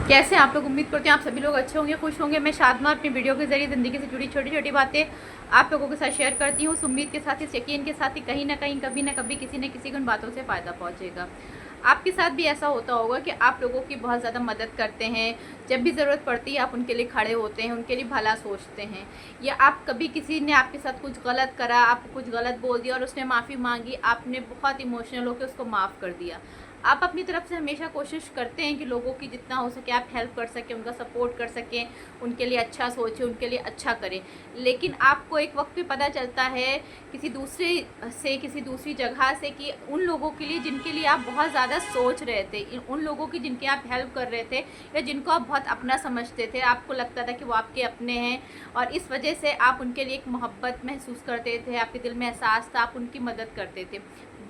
कैसे आप लोग? उम्मीद करते हैं आप सभी लोग अच्छे होंगे, खुश होंगे। मैं शादमा अपनी वीडियो के जरिए ज़िंदगी से जुड़ी छोटी छोटी बातें आप लोगों के साथ शेयर करती हूँ। उस उम्मीद के साथ, इस यकीन के साथ ही कहीं ना कहीं, कभी ना कभी, किसी न किसी को उन बातों से फ़ायदा पहुँचेगा। आपके साथ भी ऐसा होता होगा कि आप लोगों की बहुत ज़्यादा मदद करते हैं, जब भी ज़रूरत पड़ती है आप उनके लिए खड़े होते हैं, उनके लिए भला सोचते हैं। या आप कभी किसी ने आपके साथ कुछ गलत करा, आपको कुछ गलत बोल दिया और उसने माफ़ी मांगी, आपने बहुत इमोशनल होकर उसको माफ़ कर दिया। आप अपनी तरफ से हमेशा कोशिश करते हैं कि लोगों की जितना हो सके आप हेल्प कर सकें, उनका सपोर्ट कर सकें, उनके लिए अच्छा सोचें, उनके लिए अच्छा करें। लेकिन आपको एक वक्त पे पता चलता है किसी दूसरी जगह से कि उन लोगों के लिए जिनके लिए आप बहुत ज़्यादा सोच रहे थे, उन लोगों की जिनके आप हेल्प कर रहे थे या जिनको आप बहुत अपना समझते थे, आपको लगता था कि वो आपके अपने हैं और इस वजह से आप उनके लिए एक मोहब्बत महसूस करते थे, आपके दिल में एहसास था, आप उनकी मदद करते थे।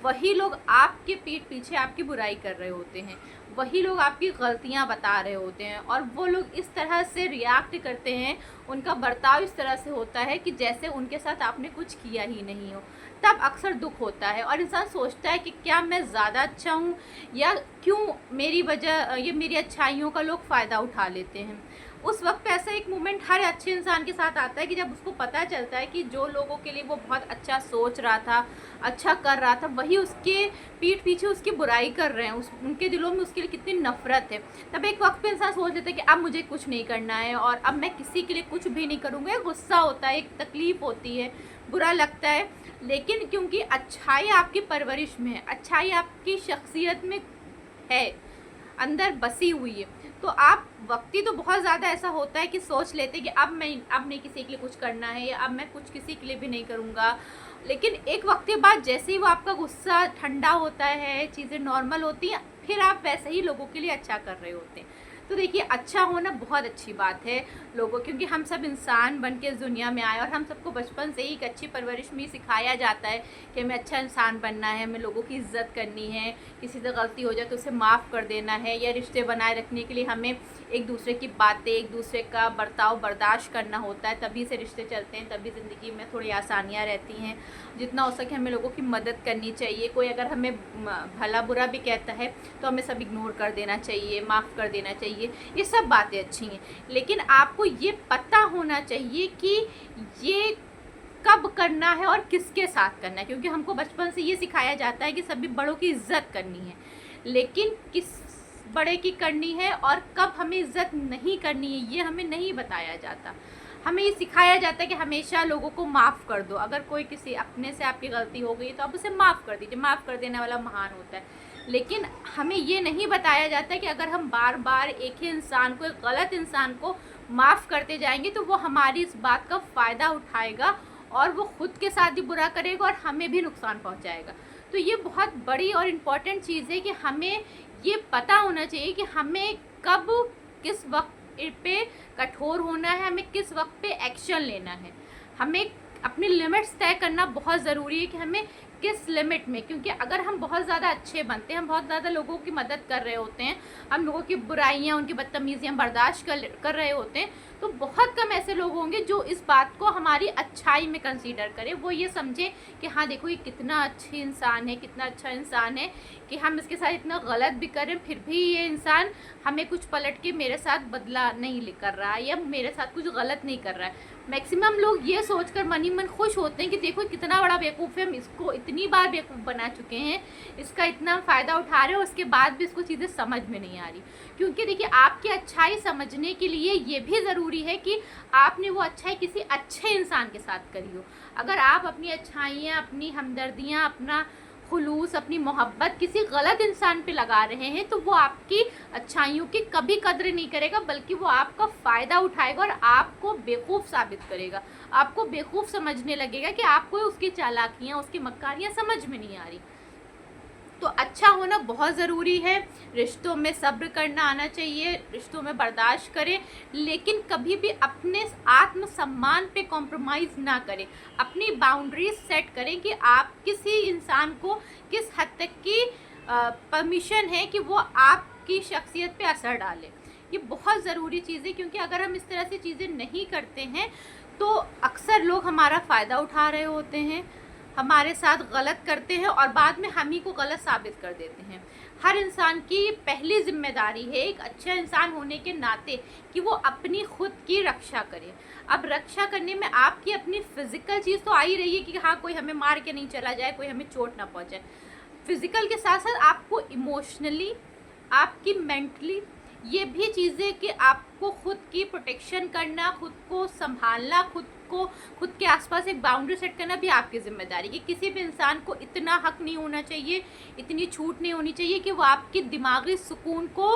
वही लोग आपके पीठ पीछे आपकी बुराई कर रहे होते हैं, वही लोग आपकी गलतियां बता रहे होते हैं और वो लोग इस तरह से रिएक्ट करते हैं, उनका बर्ताव इस तरह से होता है कि जैसे उनके साथ आपने कुछ किया ही नहीं हो। तब अक्सर दुख होता है और इंसान सोचता है कि क्या मैं ज़्यादा अच्छा हूँ या क्यों मेरी वजह ये मेरी अच्छाइयों का लोग फ़ायदा उठा लेते हैं। उस वक्त ऐसा एक मोमेंट हर अच्छे इंसान के साथ आता है कि जब उसको पता चलता है कि जो लोगों के लिए वो बहुत अच्छा सोच रहा था, अच्छा कर रहा था, वही उसके पीठ पीछे उसकी बुराई कर रहे हैं, उनके दिलों में उसके लिए कितनी नफरत है। तब एक वक्त पे इंसान सोच लेता है कि अब मुझे कुछ नहीं करना है और अब मैं किसी के लिए कुछ भी नहीं करूँगा। गुस्सा होता है, एक तकलीफ होती है, बुरा लगता है। लेकिन क्योंकि अच्छाई आपकी परवरिश में है, अच्छाई आपकी शख्सियत में है, अंदर बसी हुई है, तो आप वक्ती तो बहुत ज़्यादा ऐसा होता है कि सोच लेते हैं कि अब नहीं किसी के लिए कुछ करना है या अब मैं कुछ किसी के लिए भी नहीं करूँगा। लेकिन एक वक्त के बाद जैसे ही वो आपका गुस्सा ठंडा होता है, चीज़ें नॉर्मल होती हैं, फिर आप वैसे ही लोगों के लिए अच्छा कर रहे होते हैं। तो देखिए, अच्छा होना बहुत अच्छी बात है लोगों, क्योंकि हम सब इंसान बन के इस दुनिया में आए और हम सबको बचपन से ही एक अच्छी परवरिश में सिखाया जाता है कि हमें अच्छा इंसान बनना है, हमें लोगों की इज्जत करनी है, किसी से गलती हो जाए तो उसे माफ़ कर देना है, या रिश्ते बनाए रखने के लिए हमें एक दूसरे की बातें, एक दूसरे का बर्ताव बर्दाश्त करना होता है, तभी से रिश्ते चलते हैं, तभी ज़िंदगी में थोड़ी आसानियाँ रहती हैं। जितना हो सके हमें लोगों की मदद करनी चाहिए। कोई अगर हमें भला बुरा भी कहता है तो हमें सब इग्नोर कर देना चाहिए, माफ़ कर देना चाहिए। ये सब बातें अच्छी हैं, लेकिन आपको ये पता होना चाहिए कि ये कब करना है और किसके साथ करना है, क्योंकि हमको बचपन से ये सिखाया जाता है कि सभी बड़ों की इज्जत करनी है, लेकिन किस बड़े की करनी है और कब हमें इज्जत नहीं करनी है ये हमें नहीं बताया जाता। हमें ये सिखाया जाता है कि हमेशा लोगों को माफ़ कर दो, अगर कोई किसी अपने से आपकी गलती हो गई तो आप उसे माफ़ कर दीजिए, माफ़ कर देने वाला महान होता है। लेकिन हमें ये नहीं बताया जाता कि अगर हम बार बार एक ही इंसान को, एक गलत इंसान को माफ़ करते जाएंगे तो वो हमारी इस बात का फ़ायदा उठाएगा और वो खुद के साथ भी बुरा करेगा और हमें भी नुकसान पहुंचाएगा। तो ये बहुत बड़ी और इम्पॉर्टेंट चीज़ है कि हमें ये पता होना चाहिए कि हमें कब, किस वक्त पे कठोर होना है, हमें किस वक्त पे एक्शन लेना है। हमें अपनी लिमिट्स तय करना बहुत ज़रूरी है कि हमें किस लिमिट में, क्योंकि अगर हम बहुत ज़्यादा अच्छे बनते हैं, हम बहुत ज़्यादा लोगों की मदद कर रहे होते हैं, हम लोगों की बुराइयाँ, उनकी बदतमीज़ियाँ बर्दाश्त कर रहे होते हैं, तो बहुत कम ऐसे लोग होंगे जो इस बात को हमारी अच्छाई में कंसीडर करें। वो ये समझें कि हाँ देखो ये कितना अच्छी इंसान है, कितना अच्छा इंसान है कि हम इसके साथ इतना गलत भी करें फिर भी ये इंसान हमें कुछ पलट के मेरे साथ बदला नहीं कर रहा है या मेरे साथ कुछ गलत नहीं कर रहा है। मैक्सिमम लोग ये सोचकर मन ही मन खुश होते हैं कि देखो कितना बड़ा बेवकूफ़ है, हम इसको इतनी बार बेवकूफ़ बना चुके हैं, इसका इतना फ़ायदा उठा रहे हैं, उसके बाद भी इसको चीज़ें समझ में नहीं आ रही। क्योंकि देखिए, आपकी अच्छाई समझने के लिए ये भी ज़रूरी है कि आपने वो अच्छाई किसी अच्छे इंसान के साथ करी हो। अगर आप अपनी अच्छाइयाँ, अपनी हमदर्दियाँ, अपना खुलूस, अपनी मोहब्बत किसी गलत इंसान पे लगा रहे हैं तो वो आपकी अच्छाइयों की कभी कद्र नहीं करेगा, बल्कि वो आपका फ़ायदा उठाएगा और आपको बेवकूफ़ साबित करेगा, आपको बेवकूफ़ समझने लगेगा कि आपको उसकी चालाकियाँ, उसकी मक्कारियाँ समझ में नहीं आ रही। तो अच्छा होना बहुत ज़रूरी है। रिश्तों में सब्र करना आना चाहिए, रिश्तों में बर्दाश्त करें, लेकिन कभी भी अपने आत्मसम्मान पे कॉम्प्रोमाइज़ ना करें। अपनी बाउंड्रीज सेट करें कि आप किसी इंसान को किस हद तक की परमिशन है कि वो आपकी शख्सियत पे असर डाले। ये बहुत ज़रूरी चीज़ है, क्योंकि अगर हम इस तरह से चीज़ें नहीं करते हैं तो अक्सर लोग हमारा फ़ायदा उठा रहे होते हैं, हमारे साथ गलत करते हैं और बाद में हम ही को गलत साबित कर देते हैं। हर इंसान की पहली जिम्मेदारी है एक अच्छा इंसान होने के नाते कि वो अपनी खुद की रक्षा करे। अब रक्षा करने में आपकी अपनी फिजिकल चीज़ तो आ ही रही है कि हाँ कोई हमें मार के नहीं चला जाए, कोई हमें चोट ना पहुंचाए। फिजिकल के साथ साथ आपको इमोशनली, आपकी मेंटली, ये भी चीज़ें कि आपको खुद की प्रोटेक्शन करना, खुद को संभालना, खुद के आसपास एक बाउंड्री सेट करना भी आपकी जिम्मेदारी है। किसी भी इंसान को इतना हक नहीं होना चाहिए, इतनी छूट नहीं होनी चाहिए कि वो आपकी दिमागी सुकून को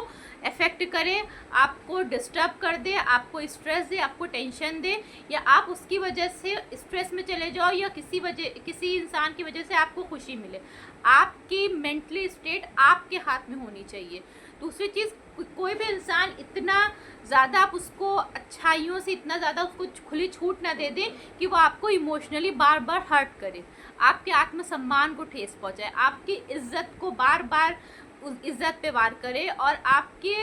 अफेक्ट करे, आपको डिस्टर्ब कर दे, आपको स्ट्रेस दे, आपको टेंशन दे, या आप उसकी वजह से स्ट्रेस में चले जाओ, या किसी इंसान की वजह से आपको खुशी मिले। आपकी मेंटली स्टेट आपके हाथ में होनी चाहिए। दूसरी चीज़, कोई भी इंसान इतना ज़्यादा आप उसको अच्छाइयों से इतना ज़्यादा उसको खुली छूट ना दे दें कि वो आपको इमोशनली बार बार हर्ट करे, आपके आत्मसम्मान को ठेस पहुंचाए, आपकी इज्जत को बार बार उस इज्जत पे वार करे, और आपके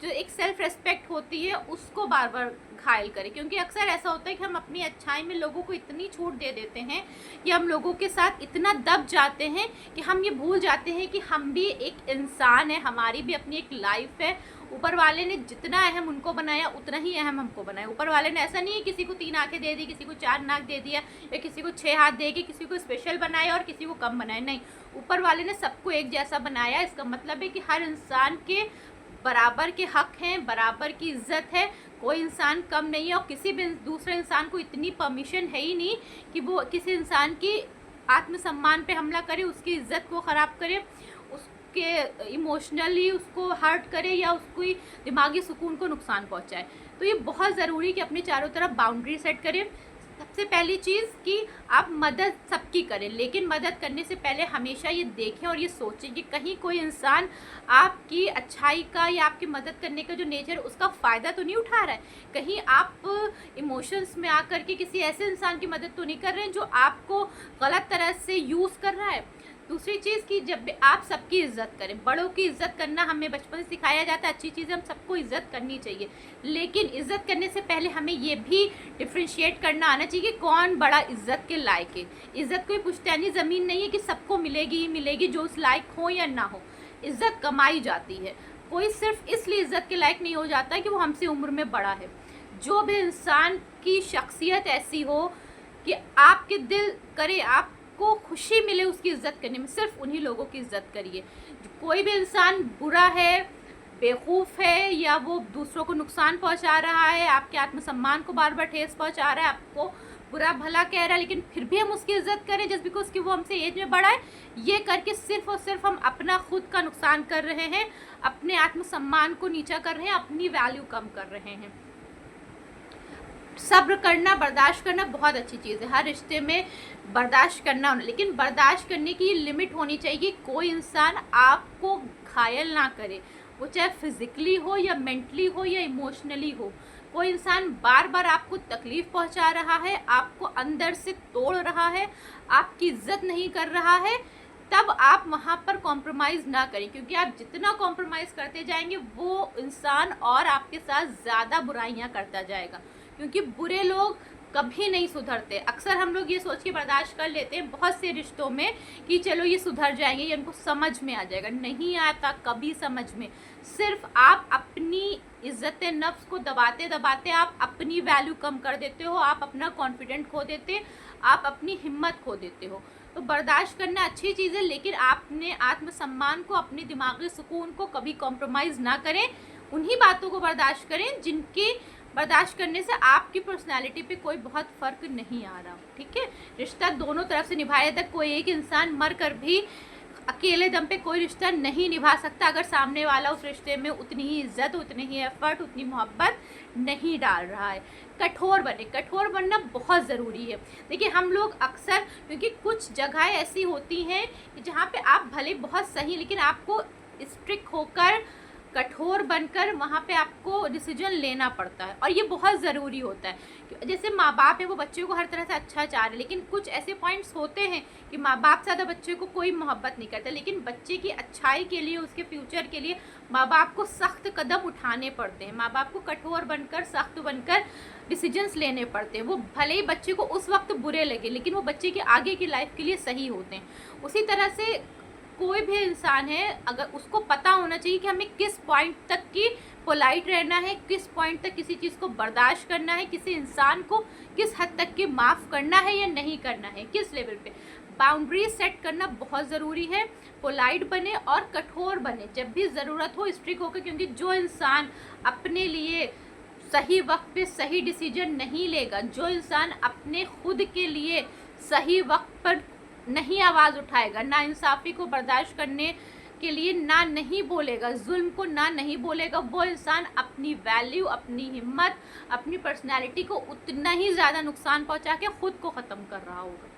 जो एक सेल्फ रेस्पेक्ट होती है उसको बार बार घायल करे। क्योंकि अक्सर ऐसा होता है कि हम अपनी अच्छाई में लोगों को इतनी छूट दे देते हैं कि हम लोगों के साथ इतना दब जाते हैं कि हम ये भूल जाते हैं कि हम भी एक इंसान है, हमारी भी अपनी एक लाइफ है। ऊपर वाले ने जितना अहम उनको बनाया उतना ही अहम हमको बनाया। ऊपर वाले ने ऐसा नहीं है किसी को 3 आंखें दे दी, किसी को 4 नाक दे दिया, या किसी को 6 हाथ दे के किसी को स्पेशल बनाया और किसी को कम बनाया। नहीं, ऊपर वाले ने सबको एक जैसा बनाया। इसका मतलब है कि हर इंसान के बराबर के हक हैं, बराबर की इज्जत है, कोई इंसान कम नहीं है। और किसी भी दूसरे इंसान को इतनी परमिशन है ही नहीं कि वो किसी इंसान की आत्मसम्मान पे हमला करे, उसकी इज्जत को ख़राब करे, उसके इमोशनली उसको हर्ट करे, या उसकी दिमागी सुकून को नुकसान पहुंचाए। तो ये बहुत ज़रूरी है कि अपने चारों तरफ बाउंड्री सेट करें। सबसे पहली चीज़ कि आप मदद सबकी करें, लेकिन मदद करने से पहले हमेशा ये देखें और ये सोचें कि कहीं कोई इंसान आपकी अच्छाई का या आपकी मदद करने का जो नेचर उसका फ़ायदा तो नहीं उठा रहा है। कहीं आप इमोशंस में आकर के किसी ऐसे इंसान की मदद तो नहीं कर रहे हैं जो आपको गलत तरह से यूज़ कर रहा है। दूसरी चीज़ कि जब आप सबकी इज्जत करें, बड़ों की इज्जत करना हमें बचपन से सिखाया जाता है, अच्छी चीज़ें हम सबको इज्जत करनी चाहिए। लेकिन इज्जत करने से पहले हमें ये भी डिफ्रेंशिएट करना आना चाहिए कि कौन बड़ा इज्जत के लायक है। इज्जत कोई पुश्तैनी ज़मीन नहीं है कि सबको मिलेगी ही मिलेगी, जो उस लायक हो या ना हो। इज्जत कमाई जाती है। कोई सिर्फ इसलिए इज्जत के लायक नहीं हो जाता कि वो हमसे उम्र में बड़ा है। जो भी इंसान की शख्सियत ऐसी हो कि आपके दिल करे, आपको खुशी मिले उसकी इज्जत करने में, सिर्फ उन्हीं लोगों की इज्जत करिए। कोई भी इंसान बुरा है, बेवकूफ़ है, या वो दूसरों को नुकसान पहुंचा रहा है, आपके आत्मसम्मान को बार बार ठेस पहुंचा रहा है, आपको बुरा भला कह रहा है, लेकिन फिर भी हम उसकी इज्जत करें जस्ट बिकॉज कि वो हमसे एज में बड़ा है, ये करके सिर्फ और सिर्फ हम अपना खुद का नुकसान कर रहे हैं, अपने आत्मसम्मान को नीचा कर रहे हैं, अपनी वैल्यू कम कर रहे हैं। सब्र करना, बर्दाश्त करना बहुत अच्छी चीज़ है। हर रिश्ते में बर्दाश्त करना, लेकिन बर्दाश्त करने की लिमिट होनी चाहिए। कोई इंसान आपको घायल ना करे, वो चाहे फिजिकली हो या मेंटली हो या इमोशनली हो। कोई इंसान बार बार आपको तकलीफ़ पहुंचा रहा है, आपको अंदर से तोड़ रहा है, आपकी इज्जत नहीं कर रहा है, तब आप वहाँ पर कॉम्प्रोमाइज़ ना करें। क्योंकि आप जितना कॉम्प्रोमाइज़ करते जाएंगे वो इंसान और आपके साथ ज़्यादा बुराइयाँ करता जाएगा। क्योंकि बुरे लोग कभी नहीं सुधरते। अक्सर हम लोग ये सोच के बर्दाश्त कर लेते हैं बहुत से रिश्तों में कि चलो ये सुधर जाएंगे, ये उनको समझ में आ जाएगा। नहीं आता कभी समझ में। सिर्फ आप अपनी इज्जत नफ्स को दबाते दबाते आप अपनी वैल्यू कम कर देते हो, आप अपना कॉन्फिडेंट खो देते, आप अपनी हिम्मत खो देते हो। तो बर्दाश्त करना अच्छी चीज़ है, लेकिन आपने आत्मसम्मान को, अपने दिमागी सुकून को कभी कॉम्प्रोमाइज़ ना करें। उन्हीं बातों को बर्दाश्त करें जिनकी बर्दाश्त करने से आपकी पर्सनालिटी पे कोई बहुत फ़र्क नहीं आ रहा। ठीक है, रिश्ता दोनों तरफ से निभाया जाता है। कोई एक इंसान मर कर भी अकेले दम पे कोई रिश्ता नहीं निभा सकता अगर सामने वाला उस रिश्ते में उतनी ही इज्जत, उतनी ही एफर्ट, उतनी मोहब्बत नहीं डाल रहा है। कठोर बने, कठोर बनना बहुत ज़रूरी है। देखिए हम लोग अक्सर, क्योंकि कुछ जगहें ऐसी होती हैं कि जहाँ पे आप भले बहुत सही, लेकिन आपको स्ट्रिक्ट होकर कठोर बनकर वहाँ पे आपको डिसीजन लेना पड़ता है, और ये बहुत ज़रूरी होता है। जैसे माँ बाप है वो बच्चे को हर तरह से अच्छा चाह रहे, लेकिन कुछ ऐसे पॉइंट्स होते हैं कि माँ बाप से ज़्यादा बच्चे को कोई मोहब्बत नहीं करता, लेकिन बच्चे की अच्छाई के लिए, उसके फ्यूचर के लिए माँ बाप को सख्त कदम उठाने पड़ते हैं, माँ बाप को कठोर बनकर, सख्त बनकर डिसीजंस लेने पड़ते हैं। वो भले ही बच्चे को उस वक्त बुरे लगे, लेकिन वो बच्चे के आगे की लाइफ के लिए सही होते हैं। उसी तरह से कोई भी इंसान है, अगर उसको पता होना चाहिए कि हमें किस पॉइंट तक की पोलाइट रहना है, किस पॉइंट तक किसी चीज़ को बर्दाश्त करना है, किसी इंसान को किस हद तक के माफ़ करना है या नहीं करना है, किस लेवल पे बाउंड्री सेट करना बहुत ज़रूरी है। पोलाइट बने और कठोर बने जब भी ज़रूरत हो, स्ट्रिक्ट होकर, क्योंकि जो इंसान अपने लिए सही वक्त पे सही डिसीजन नहीं लेगा, जो इंसान अपने खुद के लिए सही वक्त पर नहीं आवाज़ उठाएगा, ना इंसाफ़ी को बर्दाश्त करने के लिए ना नहीं बोलेगा, जुल्म को ना नहीं बोलेगा, वो इंसान अपनी वैल्यू, अपनी हिम्मत, अपनी पर्सनैलिटी को उतना ही ज़्यादा नुकसान पहुंचा के खुद को ख़त्म कर रहा होगा।